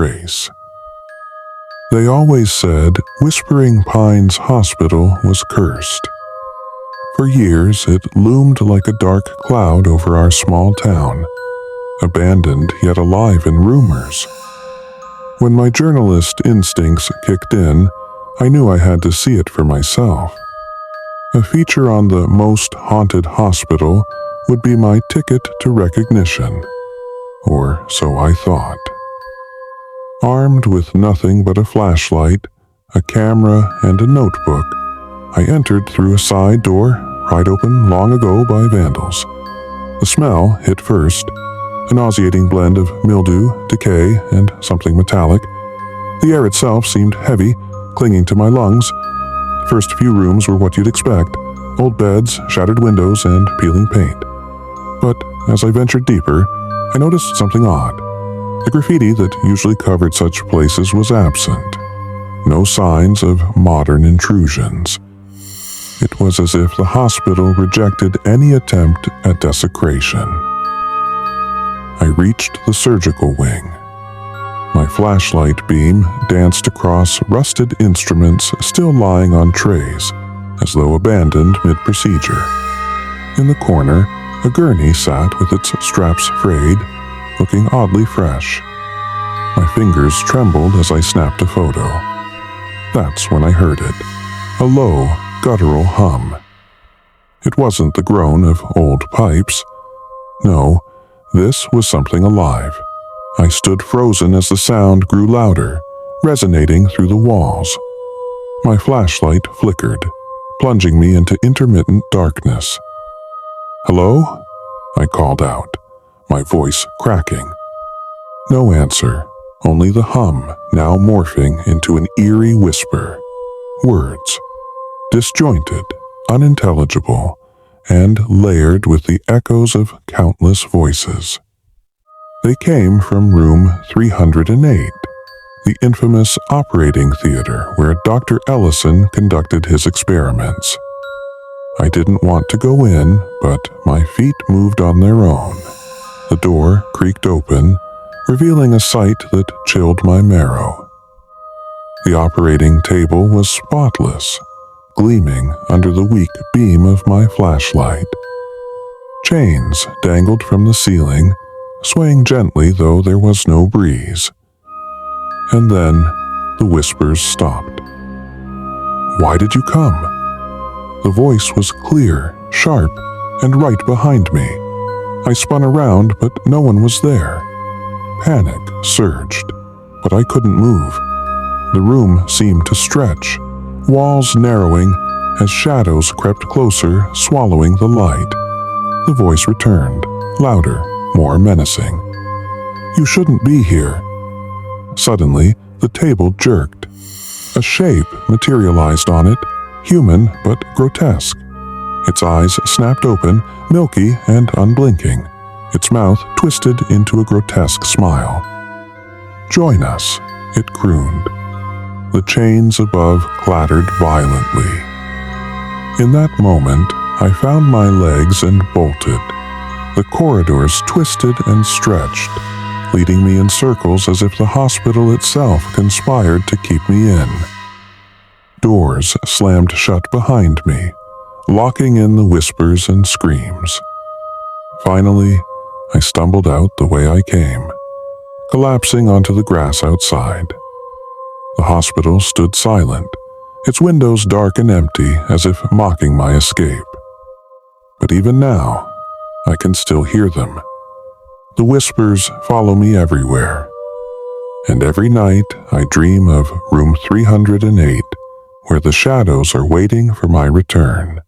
trace. They always said Whispering Pines Hospital was cursed. For years, it loomed like a dark cloud over our small town, abandoned yet alive in rumors. When my journalist instincts kicked in, I knew I had to see it for myself. A feature on the Most Haunted Hospital would be my ticket to recognition, or so I thought. Armed with nothing but a flashlight, a camera, and a notebook, I entered through a side door pried open long ago by vandals. The smell hit first, a nauseating blend of mildew, decay, and something metallic. The air itself seemed heavy, clinging to my lungs. The first few rooms were what you'd expect: old beds, shattered windows, and peeling paint. But as I ventured deeper, I noticed something odd. The graffiti that usually covered such places was absent. No signs of modern intrusions. It was as if the hospital rejected any attempt at desecration. I reached the surgical wing. My flashlight beam danced across rusted instruments still lying on trays, as though abandoned mid-procedure. In the corner, a gurney sat with its straps frayed, looking oddly fresh. My fingers trembled as I snapped a photo. That's when I heard it, a low, guttural hum. It wasn't the groan of old pipes. No, this was something alive. I stood frozen as the sound grew louder, resonating through the walls. My flashlight flickered, plunging me into intermittent darkness. "Hello?" I called out, my voice cracking. No answer, only the hum now morphing into an eerie whisper. Words, disjointed, unintelligible, and layered with the echoes of countless voices. They came from room 308, the infamous operating theater where Dr. Ellison conducted his experiments. I didn't want to go in, but my feet moved on their own. The door creaked open, revealing a sight that chilled my marrow. The operating table was spotless, gleaming under the weak beam of my flashlight. Chains dangled from the ceiling, swaying gently though there was no breeze. And then the whispers stopped. "Why did you come?" The voice was clear, sharp, and right behind me. I spun around, but no one was there. Panic surged, but I couldn't move. The room seemed to stretch, walls narrowing as shadows crept closer, swallowing the light. The voice returned, louder, more menacing. "You shouldn't be here." Suddenly, the table jerked. A shape materialized on it, human but grotesque. Its eyes snapped open, milky and unblinking, its mouth twisted into a grotesque smile. "Join us," it crooned. The chains above clattered violently. In that moment, I found my legs and bolted. The corridors twisted and stretched, leading me in circles as if the hospital itself conspired to keep me in. Doors slammed shut behind me, locking in the whispers and screams. Finally, I stumbled out the way I came, collapsing onto the grass outside. The hospital stood silent, its windows dark and empty as if mocking my escape. But even now, I can still hear them. The whispers follow me everywhere. And every night I dream of room 308, where the shadows are waiting for my return.